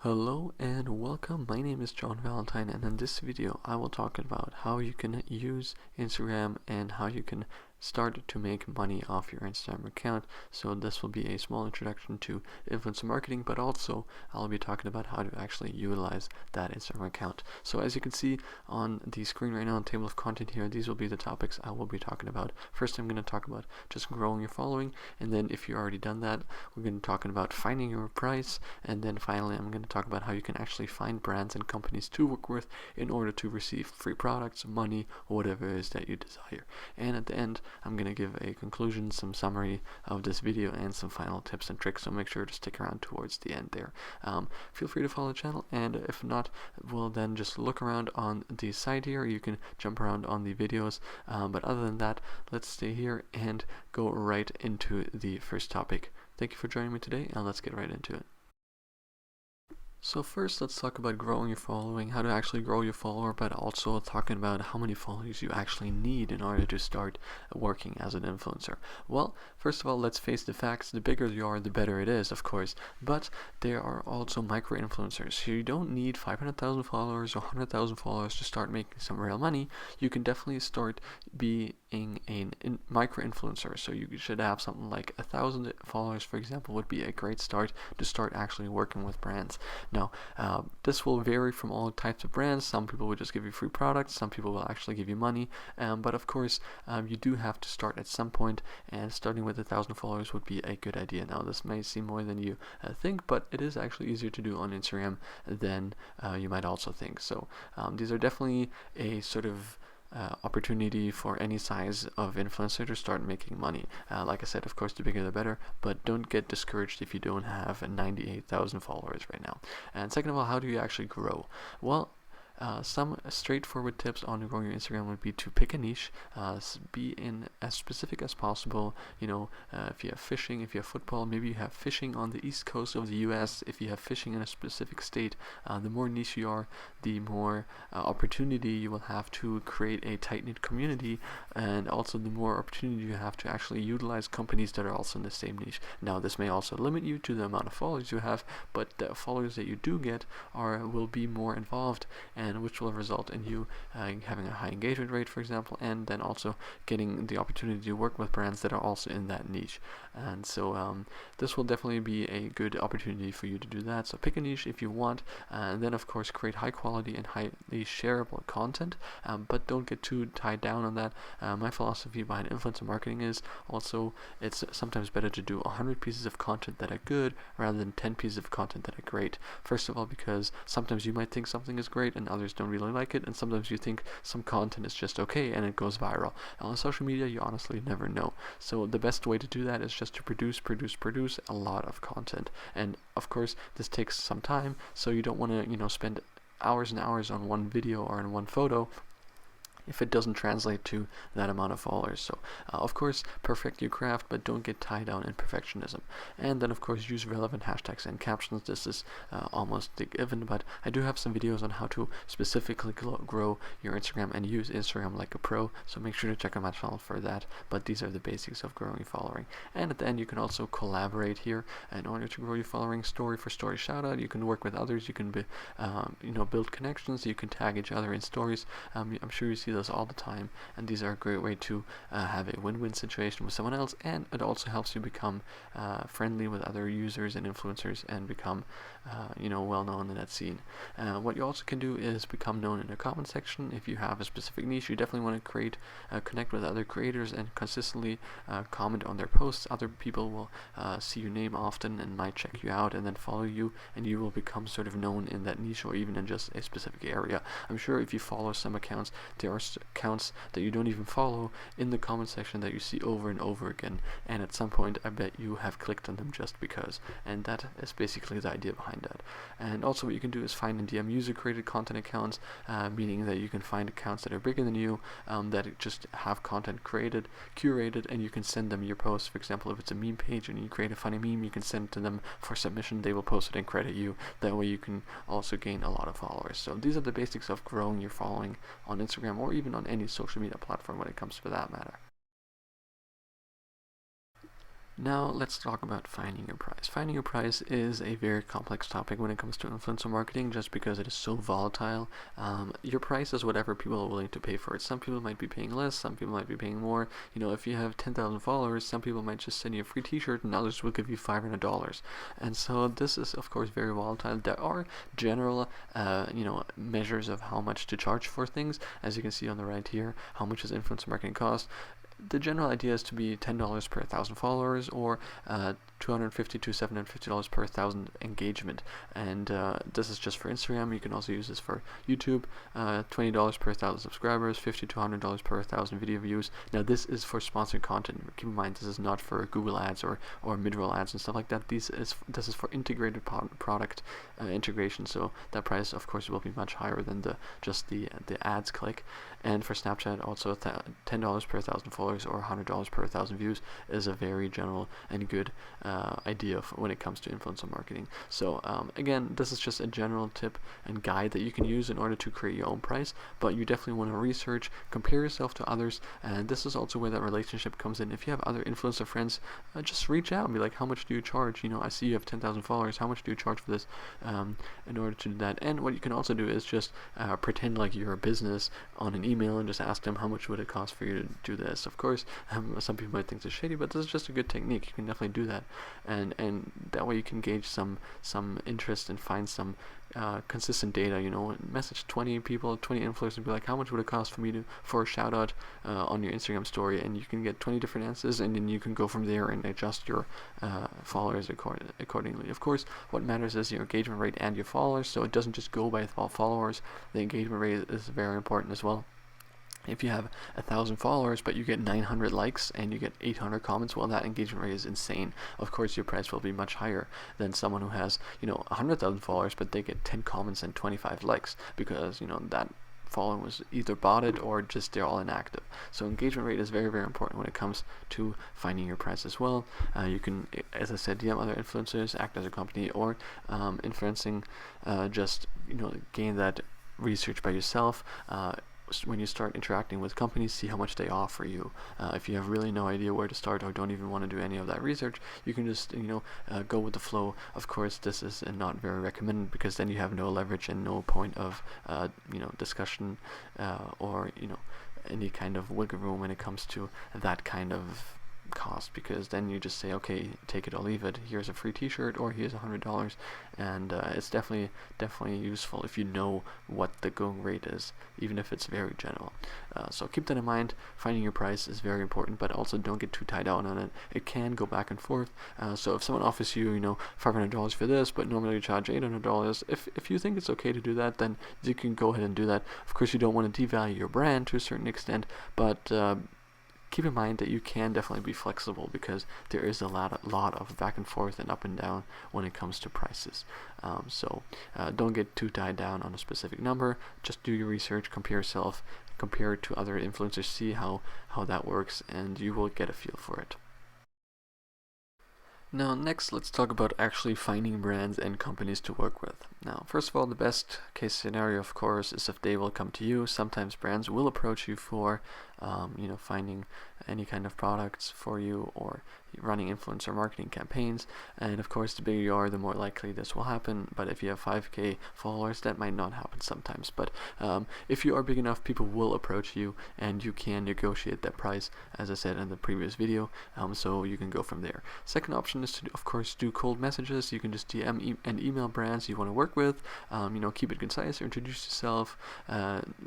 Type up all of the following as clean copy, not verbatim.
Hello and welcome. My name is John Valentine, and in this video I will talk about how you can use Instagram and how you can start to make money off your Instagram account. So this will be a small introduction to influencer marketing, but also I'll be talking about how to actually utilize that Instagram account. So as you can see on the screen right now, on the table of content here, these will be the topics I will be talking about. First, I'm going to talk about just growing your following, and then if you've already done that, we're going to be talking about finding your price, and then finally I'm going to talk about how you can actually find brands and companies to work with in order to receive free products, money, or whatever it is that you desire. And at the end, I'm going to give a conclusion, some summary of this video, and some final tips and tricks, so make sure to stick around towards the end there. Feel free to follow the channel, and if not, well then just look around on the side here. You can jump around on the videos, but other than that, let's stay here and go right into the first topic. Thank you for joining me today, and let's get right into it. So first, let's talk about growing your following, how to actually grow your follower, but also talking about how many followers you actually need in order to start working as an influencer. Well, first of all, let's face the facts. The bigger you are, the better it is, of course, but there are also micro-influencers. So you don't need 500,000 followers or 100,000 followers to start making some real money. You can definitely start being a micro-influencer. So you should have something like 1,000 followers, for example, would be a great start to start actually working with brands. Now, this will vary from all types of brands. Some people will just give you free products, some people will actually give you money, but of course, you do have to start at some point, and starting with 1,000 followers would be a good idea. Now, this may seem more than you think, but it is actually easier to do on Instagram than you might also think. So these are definitely a sort of opportunity for any size of influencer to start making money. Like I said, of course, the bigger the better, but don't get discouraged if you don't have 98,000 followers right now. And second of all, how do you actually grow? Well, some straightforward tips on growing your Instagram would be to pick a niche, be in as specific as possible. You know, if you have fishing, if you have football, maybe you have fishing on the east coast of the US. If you have fishing in a specific state, the more niche you are, the more opportunity you will have to create a tight-knit community, and also the more opportunity you have to actually utilize companies that are also in the same niche. Now, this may also limit you to the amount of followers you have, but the followers that you do get will be more involved, and which will result in you having a high engagement rate, for example, and then also getting the opportunity to work with brands that are also in that niche. And so this will definitely be a good opportunity for you to do that. So pick a niche if you want, and then of course create high quality and highly shareable content, but don't get too tied down on that. My philosophy behind influencer marketing is also it's sometimes better to do 100 pieces of content that are good rather than 10 pieces of content that are great. First of all, because sometimes you might think something is great and others don't really like it, and sometimes you think some content is just okay and it goes viral. On social media, you honestly never know. So the best way to do that is just to produce a lot of content. And of course, this takes some time, so you don't want to, spend hours and hours on one video or on one photo if it doesn't translate to that amount of followers. So of course, perfect your craft, but don't get tied down in perfectionism. And then of course, use relevant hashtags and captions. This is almost a given, but I do have some videos on how to specifically grow your Instagram and use Instagram like a pro, so make sure to check out my channel for that. But these are the basics of growing your following. And at the end, you can also collaborate here in order to grow your following. Story for story shout out, you can work with others, you can build connections, you can tag each other in stories. I'm sure you see those all the time, and these are a great way to have a win-win situation with someone else, and it also helps you become friendly with other users and influencers and become well known in that scene. What you also can do is become known in the comment section. If you have a specific niche, you definitely want to connect with other creators and consistently comment on their posts. Other people will see your name often and might check you out and then follow you, and you will become sort of known in that niche or even in just a specific area. I'm sure if you follow some accounts, there are accounts that you don't even follow in the comment section that you see over and over again, and at some point I bet you have clicked on them just because, and that is basically the idea behind that. And also what you can do is find and DM user created content accounts, meaning that you can find accounts that are bigger than you, that just have content curated, and you can send them your posts. For example, if it's a meme page and you create a funny meme, you can send it to them for submission. They will post it and credit you. That way you can also gain a lot of followers. So these are the basics of growing your following on Instagram or even on any social media platform when it comes to that matter. Now let's talk about finding your price. Finding your price is a very complex topic when it comes to influencer marketing, just because it is so volatile. Your price is whatever people are willing to pay for it. Some people might be paying less, some people might be paying more. If you have 10,000 followers, some people might just send you a free t-shirt and others will give you $500. And so this is of course very volatile. There are general measures of how much to charge for things. As you can see on the right here, how much does influencer marketing cost? The general idea is to be $10 per 1,000 followers, or $250 to $750 per 1,000 engagement. And this is just for Instagram. You can also use this for YouTube. $20 per 1,000 subscribers, $50 to $100 per 1,000 video views. Now this is for sponsored content. Keep in mind, this is not for Google ads or mid-roll ads and stuff like that. This is for integrated product integration. So that price, of course, will be much higher than just the ads click. And for Snapchat, also $10 per 1,000 followers or $100 per 1,000 views is a very general and good idea when it comes to influencer marketing. So again, this is just a general tip and guide that you can use in order to create your own price, but you definitely want to research, compare yourself to others, and this is also where that relationship comes in. If you have other influencer friends, just reach out and be like, how much do you charge? I see you have 10,000 followers, how much do you charge for this, in order to do that. And what you can also do is just pretend like you're a business on an email and just ask them how much would it cost for you to do this. Of course, some people might think it's shady, but this is just a good technique. You can definitely do that, and that way you can gauge some interest and find some consistent data. Message 20 people, 20 influencers, and be like, how much would it cost for a shout out on your Instagram story? And you can get 20 different answers, and then you can go from there and adjust your followers accordingly. Of course, what matters is your engagement rate and your followers, so it doesn't just go by followers. The engagement rate is very important as well. If you have 1,000 followers but you get 900 likes and you get 800 comments, well, that engagement rate is insane. Of course, your price will be much higher than someone who has 100,000 followers but they get 10 comments and 25 likes, because that following was either botted or just they're all inactive. So engagement rate is very, very important when it comes to finding your price as well. You can, as I said, DM other influencers, act as a company, or influencing, just gain that research by yourself. When you start interacting with companies, see how much they offer you. If you have really no idea where to start or don't even want to do any of that research, you can just go with the flow. Of course, this is not very recommended, because then you have no leverage and no point of discussion or any kind of wiggle room when it comes to that kind of cost, because then you just say, okay, take it or leave it. Here's a free t-shirt, or here's $100, and it's definitely useful if you know what the going rate is, even if it's very general. So keep that in mind. Finding your price is very important, but also don't get too tied down on it. It can go back and forth. So if someone offers you $500 for this, but normally you charge $800, if you think it's okay to do that, then you can go ahead and do that. Of course, you don't want to devalue your brand to a certain extent, but keep in mind that you can definitely be flexible, because there is a lot of back and forth and up and down when it comes to prices. So don't get too tied down on a specific number. Just do your research, compare yourself, compare it to other influencers, see how that works, and you will get a feel for it. Now next, let's talk about actually finding brands and companies to work with. Now, first of all, the best case scenario, of course, is if they will come to you. Sometimes brands will approach you for finding any kind of products for you, or running influencer marketing campaigns. And of course, the bigger you are, the more likely this will happen. But if you have 5K followers, that might not happen sometimes. But if you are big enough, people will approach you, and you can negotiate that price, as I said in the previous video. So you can go from there. Second option is to, of course, do cold messages. You can just DM and email brands you want to work with. Keep it concise, introduce yourself,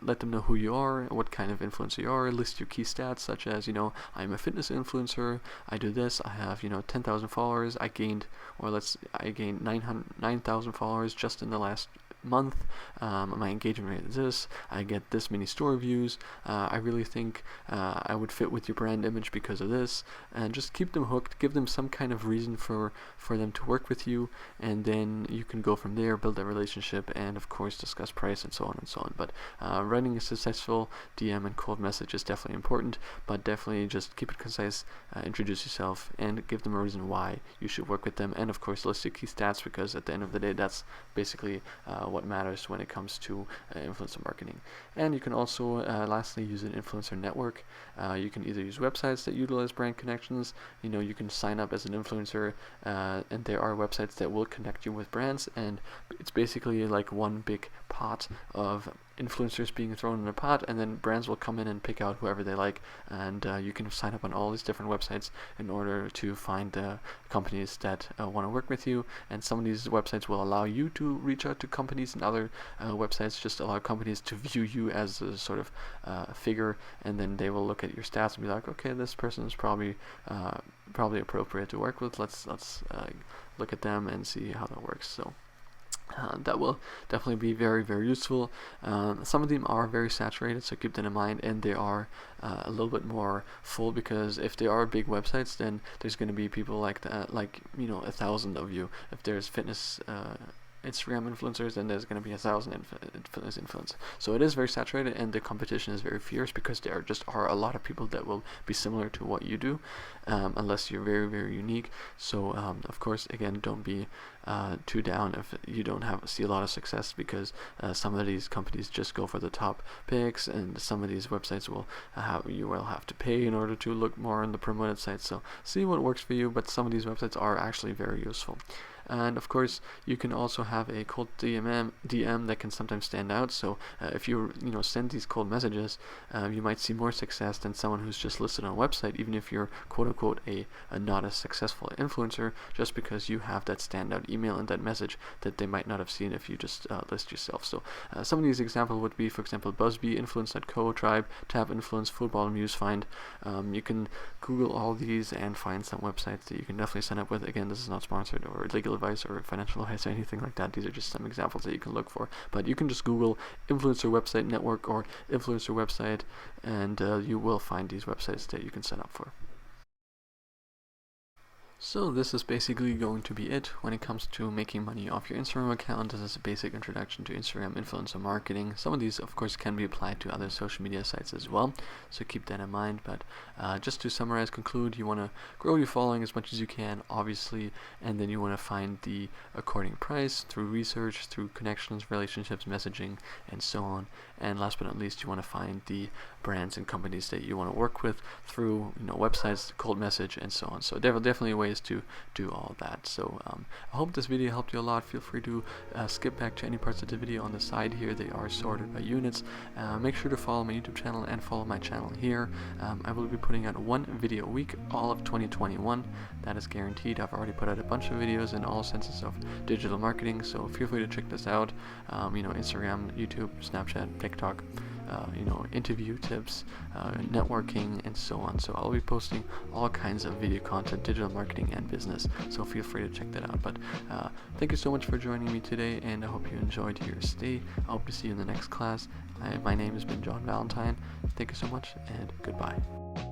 let them know who you are, what kind of influencer you are, list your key stats, such as, I'm a fitness influencer, I do this, I have 10,000 followers, I gained 9,000 followers just in the last month, my engagement rate is this, I get this many store views, I really think I would fit with your brand image because of this, and just keep them hooked, give them some kind of reason for them to work with you, and then you can go from there, build that relationship, and of course discuss price and so on and so on. But running a successful DM and cold message is definitely important, but definitely just keep it concise, introduce yourself, and give them a reason why you should work with them, and of course list your key stats, because at the end of the day, that's basically what matters when it comes to influencer marketing. And you can also lastly use an influencer network. You can either use websites that utilize brand connections. You can sign up as an influencer, and there are websites that will connect you with brands, and it's basically like one big pot of influencers being thrown in a pot, and then brands will come in and pick out whoever they like, and you can sign up on all these different websites in order to find the companies that want to work with you. And some of these websites will allow you to reach out to companies, and other websites just allow companies to view you as a sort of figure, and then they will look at your stats and be like, okay, this person is probably appropriate to work with. Let's look at them and see how that works. So that will definitely be very, very useful. Some of them are very saturated, so keep that in mind, and they are a little bit more full, because if they are big websites, then there's going to be people like that, like 1,000 of you. If there's fitness Instagram influencers, then there's going to be 1,000 fitness influencers. So it is very saturated, and the competition is very fierce, because there just are a lot of people that will be similar to what you do, unless you're very, very unique. So of course, again, don't be too down if you don't see a lot of success, because some of these companies just go for the top picks, and some of these websites you will have to pay in order to look more on the promoted sites. So see what works for you, but some of these websites are actually very useful. And of course, you can also have a cold DM that can sometimes stand out. So if you send these cold messages, you might see more success than someone who's just listed on a website, even if you're quote unquote a not as successful influencer, just because you have that standout email and that message that they might not have seen if you just list yourself. So some of these examples would be, for example, Buzzbee, Influence.co, Tribe, Tab Influence, Football, Muse Find. You can Google all these and find some websites that you can definitely sign up with. Again, this is not sponsored or legal advice or financial advice or anything like that. These are just some examples that you can look for, but you can just Google influencer website network or influencer website, and you will find these websites that you can sign up for. So this is basically going to be it when it comes to making money off your Instagram account. This is a basic introduction to Instagram influencer marketing. Some of these, of course, can be applied to other social media sites as well, so keep that in mind. But just to summarize, conclude, you want to grow your following as much as you can, obviously, and then you want to find the according price through research, through connections, relationships, messaging, and so on. And last but not least, you want to find the brands and companies that you want to work with through websites, cold message, and so on. So definitely ways to do all that. So I hope this video helped you a lot. Feel free to skip back to any parts of the video on the side here. They are sorted by units. Make sure to follow my YouTube channel and follow my channel here. I will be putting out one video a week all of 2021. That is guaranteed. I've already put out a bunch of videos in all senses of digital marketing, so feel free to check this out. Instagram, YouTube, Snapchat, TikTok, interview tips, networking, and so on. So I'll be posting all kinds of video content, digital marketing, and business, so feel free to check that out. But thank you so much for joining me today, and I hope you enjoyed your stay. I hope to see you in the next class. My name has been John Valentine. Thank you so much, and goodbye.